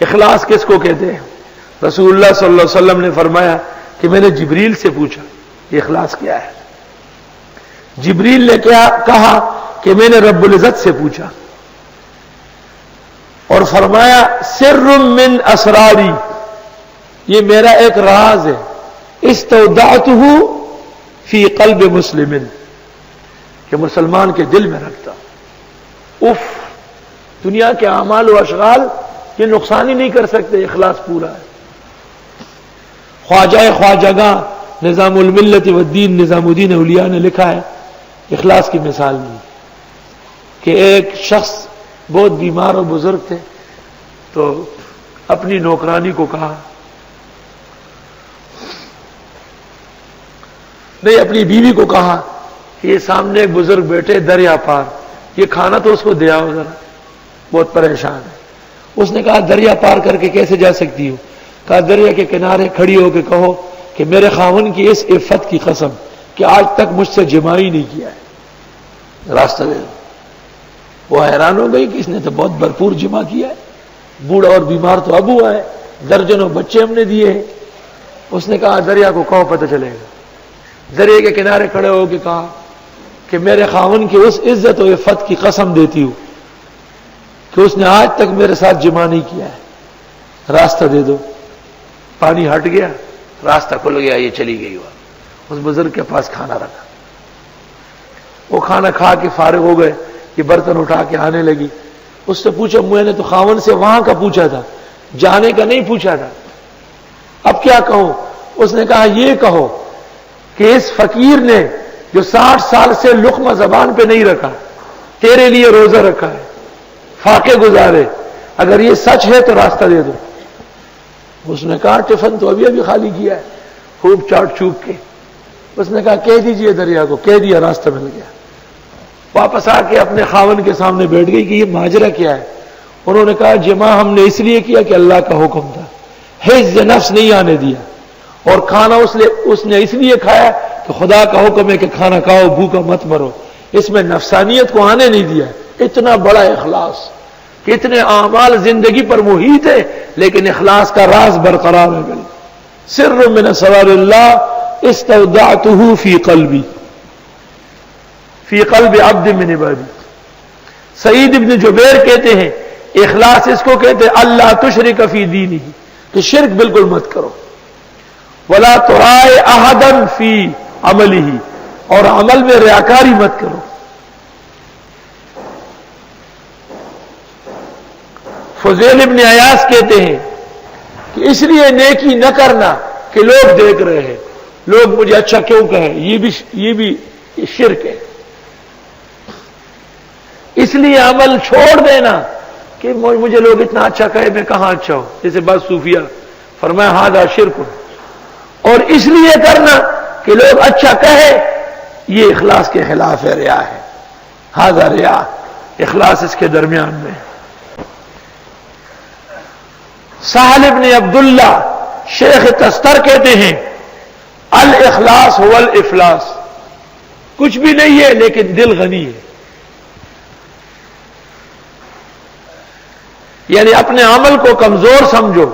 اخلاص کس کو کہتے ہیں؟ رسول اللہ صلی اللہ علیہ وسلم نے فرمایا کہ میں نے جبریل سے پوچھا یہ اخلاص کیا ہے؟ جبریل نے کیا کہا کہ میں نے رب العزت سے پوچھا، اور فرمایا سر من اسراری، یہ میرا ایک راز ہے، استودعتہ فی قلب مسلم، کہ مسلمان کے دل میں رکھتا۔ دنیا کے اعمال و اشغال یہ نقصان ہی نہیں کر سکتے، اخلاص پورا ہے۔ خواجہ خواجگاں نظام الملت والدین نظام الدین اولیاء نے لکھا ہے اخلاص کی مثال نہیں، کہ ایک شخص بہت بیمار اور بزرگ تھے، تو اپنی نوکرانی کو کہا، نہیں اپنی بیوی کو کہا کہ یہ سامنے ایک بزرگ بیٹھے دریا پار، یہ کھانا تو اس کو دیا ہو ذرا، بہت پریشان ہے۔ اس نے کہا دریا پار کر کے کیسے جا سکتی ہو؟ کہا دریا کے کنارے کھڑی ہو کے کہو کہ میرے خاوند کی اس عفت کی قسم کہ آج تک مجھ سے جماع ہی نہیں کیا ہے، راستہ دے دو۔ وہ حیران ہو گئی کہ اس نے تو بہت بھرپور جماع کیا ہے، بوڑھا اور بیمار تو اب ہوا ہے، درجنوں بچے ہم نے دیے ہیں۔ اس نے کہا دریا کو کہو پتہ چلے گا۔ دریا کے کنارے کھڑے ہو کے کہا کہ میرے خاوند کی اس عزت و عفت کی قسم دیتی ہوں کہ اس نے آج تک میرے ساتھ جماع نہیں کیا ہے، راستہ دے دو۔ پانی ہٹ گیا، راستہ کھل گیا، یہ چلی گئی۔ اس بزرگ کے پاس کھانا رکھا، وہ کھانا کھا کے فارغ ہو گئے، یہ برتن اٹھا کے آنے لگی۔ اس سے پوچھا میں نے تو خاوند سے وہاں کا پوچھا تھا، جانے کا نہیں پوچھا تھا، اب کیا کہوں؟ اس نے کہا یہ کہو کہ اس فقیر نے جو 60 سال سے لقمہ زبان پہ نہیں رکھا، تیرے لیے روزہ رکھا ہے، فاقے گزارے، اگر یہ سچ ہے تو راستہ دے دو۔ اس نے کہا ٹفن تو ابھی خالی کیا ہے، خوب چاٹ چوک کے۔ اس نے کہا کہہ دیجئے دریا کو، کہہ دیا، راستہ مل گیا۔ واپس آ کے اپنے خاوند کے سامنے بیٹھ گئی کہ یہ ماجرا کیا ہے؟ انہوں نے کہا جماع ہم نے اس لیے کیا کہ اللہ کا حکم تھا، حفظ نفس نہیں آنے دیا، اور کھانا اس نے اس لیے کھایا کہ خدا کا حکم ہے کہ کھانا کھاؤ، بھوکا مت مرو، اس میں نفسانیت کو آنے نہیں دیا۔ اتنا بڑا اخلاص، کتنے اعمال زندگی پر محیط ہے لیکن اخلاص کا راز برقرار ہے۔ سر من اسرار اللہ استودعتہ فی قلبی، فی قلب عبد من عبادی۔ سعید ابن جبیر کہتے ہیں اخلاص اس کو کہتے ہیں اللہ تشرک فی دینہ، کہ شرک بالکل مت کرو، ولا ترائے احدا فی عملہ، اور عمل میں ریاکاری مت کرو۔ فضیل ابن عیاض کہتے ہیں کہ اس لیے نیکی نہ کرنا کہ لوگ دیکھ رہے ہیں، لوگ مجھے اچھا کیوں کہیں، یہ بھی شرک ہے۔ اس لیے عمل چھوڑ دینا کہ مجھے لوگ اتنا اچھا کہے، میں کہاں اچھا ہوں، جیسے بعض صوفیہ فرمایا ھذا شرک، اور اس لیے کرنا کہ لوگ اچھا کہے، یہ اخلاص کے خلاف ہے، ریا ہے، ھذا ریا، اخلاص اس کے درمیان میں۔ سہل ابن عبداللہ شیخ تستر کہتے ہیں الاخلاص هو الافلاس، کچھ بھی نہیں ہے لیکن دل غنی ہے، یعنی اپنے عمل کو کمزور سمجھو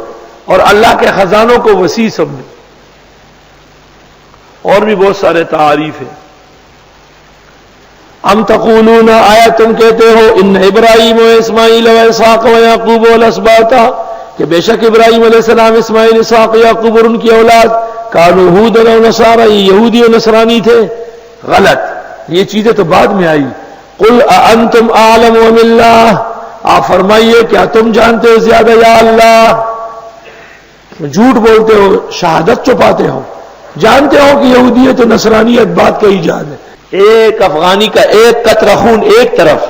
اور اللہ کے خزانوں کو وسیع سمجھو۔ اور بھی بہت سارے تعاریف ہیں۔ ام تقولون، آیا تم کہتے ہو، ان ابراہیم و اسماعیل و اسحاق و یعقوب والاسباط، کہ بے شک ابراہیم علیہ السلام، اسماعیل، اسحاق، یعقوب اور ان کی اولاد، کانوا ھودا و نصارا، یہ یہودی و نصرانی تھے۔ غلط، یہ چیزیں تو بعد میں آئی۔ قل اانتم اعلم ام اللہ، آپ فرمائیے کیا تم جانتے ہو زیادہ یا اللہ؟ جھوٹ بولتے ہو، شہادت چھپاتے ہو، جانتے ہو کہ یہودیت و نصرانیت بات کا ایجاد ہے۔ ایک افغانی کا ایک قطرہ خون ایک طرف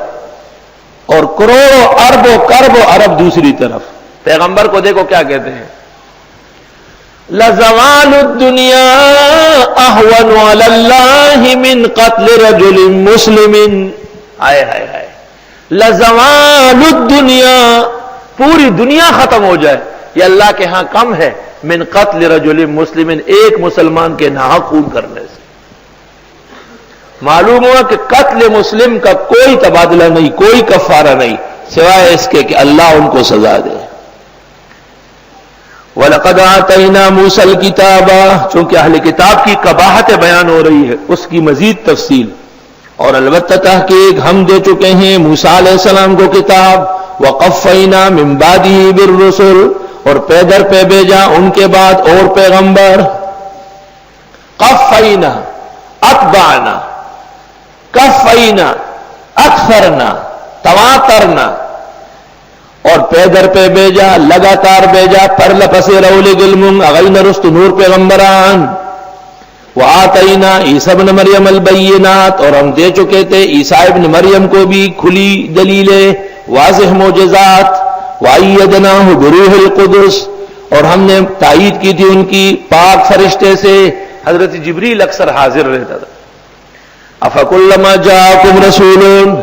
اور کروڑوں اربوں کربوں عرب دوسری طرف۔ پیغمبر کو دیکھو کیا کہتے ہیں، لَزَوَالُ الدُّنْيَا أَهْوَنُ عَلَى اللَّهِ مِنْ قَتْلِ رَجُلٍ مُسْلِمٍ۔ آئے ہائے ہائے، لَزَوَالُ الدُّنْيَا، پوری دنیا ختم ہو جائے، یہ اللہ کے ہاں کم ہے، من قتل رجل مسلم، ایک مسلمان کے ناحق خون کرنے سے۔ معلوم ہوا کہ قتل مسلم کا کوئی تبادلہ نہیں، کوئی کفارہ نہیں، سوائے اس کے کہ اللہ ان کو سزا دے۔ وَلَقَدْ آتَيْنَا مُوسَى الْكِتَابَ، چونکہ اہل کتاب کی قباحت بیان ہو رہی ہے، اس کی مزید تفصیل. اور البتہ تحقیق ہم دے چکے ہیں موسیٰ علیہ السلام کو کتاب. وَقَفَّيْنَا مِن بَعْدِهِ بِالرُّسُلِ، اور پے در پہ بھیجا ان کے بعد اور پیغمبر. قَفَّيْنَا، اتبعنا، کفینا، اکثرنا، تواترنا، اور پے در پہ بھیجا، لگاتار بھیجا، پر لپسے رولی گلمن اغین رست نور پیغمبران. وآتینا عیسیٰ ابن مریم البینات، اور ہم دے چکے تھے عیسیٰ ابن مریم کو بھی کھلی دلیلیں، واضح معجزات. وَأَيَّدْنَاهُ بِرُوحِ الْقُدُسِ، اور ہم نے تائید کی تھی ان کی پاک فرشتے سے. حضرت جبریل اکثر حاضر رہتا تھا. أَفَكُلَّمَا جَاءَكُمْ رَسُولٌ،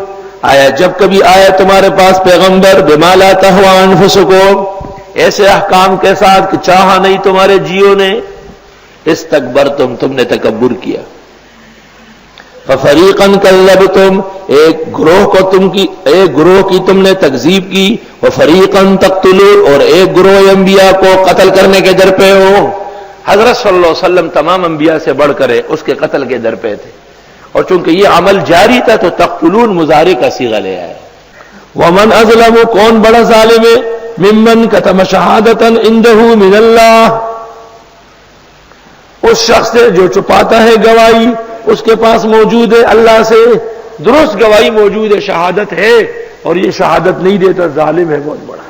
آیا جب کبھی آیا تمہارے پاس پیغمبر، بِمَا لَا تَهْوَىٰ أَنفُسُكُمْ، ایسے احکام کے ساتھ کہ چاہا نہیں تمہارے جیوں نے، استکبرتم، تم نے تکبر کیا. فَفَرِيقًا كَذَّبْتُمْ، ایک گروہ کی تم نے تکذیب کی. وَفَرِيقًا تَقْتُلُونَ، اور ایک گروہ انبیاء کو قتل کرنے کے در پہ ہو. حضرت صلی اللہ علیہ وسلم تمام انبیاء سے بڑھ کر اس کے قتل کے در پہ تھے، اور چونکہ یہ عمل جاری تھا تو تقتلون مضارع کا صیغہ لے آئے. وَمَنْ أَظْلَمُ، کون بڑا ظالم ہے، ممن کتم شہادۃ عندہ من اللہ، اس شخص سے جو چھپاتا ہے گواہی اس کے پاس موجود ہے اللہ سے. درست گواہی موجود ہے، شہادت ہے، اور یہ شہادت نہیں دیتا، ظالم ہے بہت بڑا.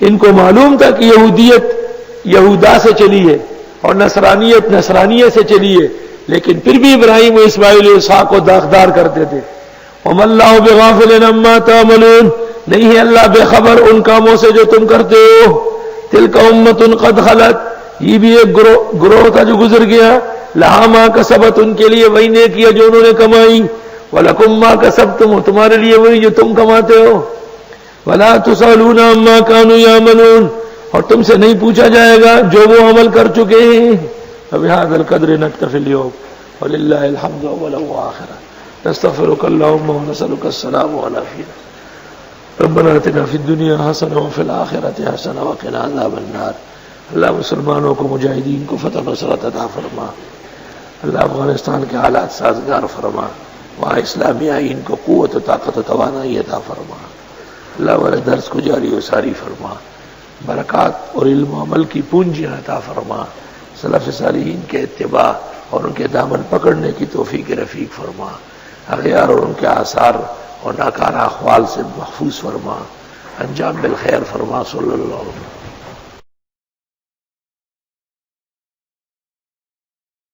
ان کو معلوم تھا کہ یہودیت یہودا سے چلی ہے اور نصرانیت نصرانیہ سے چلی ہے، لیکن پھر بھی ابراہیم و اسماعیل و اسحاق کو داغدار کرتے تھے. وَمَا اللَّهُ بِغَافِلٍ عَمَّا تَعْمَلُونَ، نہیں ہے اللہ بے خبر ان کاموں سے جو تم کرتے ہو. تِلْكَ أُمَّةٌ قَدْ خَلَتْ، یہ بھی ایک گروہ تھا جو گزر گیا. لَهَا مَا كَسَبَتْ، ان کے لیے وہی نیکیاں جو انہوں نے کمائی. وَلَكُمْ مَا كَسَبْتُمْ، تمہارے لیے وہی جو تم کماتے ہو. وَلَا تُسْأَلُونَ عَمَّا كَانُوا يَعْمَلُونَ، اور تم سے نہیں پوچھا جائے گا جو وہ عمل کر چکے ہیں. فبهذا القدر نكتفي اليوم ولله الحمد والآخرة. نستغفرك اللهم ونسألك السلام والعافية. ربنا آتنا في الدنيا حسنة وفي الآخرة حسنة وقنا عذاب النار. اللہ مسلمانوں کو، مجاہدین کو فتح نصرت عطا فرما. اللہ افغانستان کے حالات سازگار فرما، وہاں اسلامی آئین کو قوت و طاقت و توانائی عطا فرما. اللہ والے درس کو جاری و ساری فرما، برکات اور علم و عمل کی پونجیاں عطا فرما. سلف صالحین کے اتباع اور ان کے دامن پکڑنے کی توفیق رفیق فرما. اغیار اور ان کے آثار اور ناکارہ احوال سے محفوظ فرما. انجام بالخیر فرما. صلی اللہ علیہ وسلم.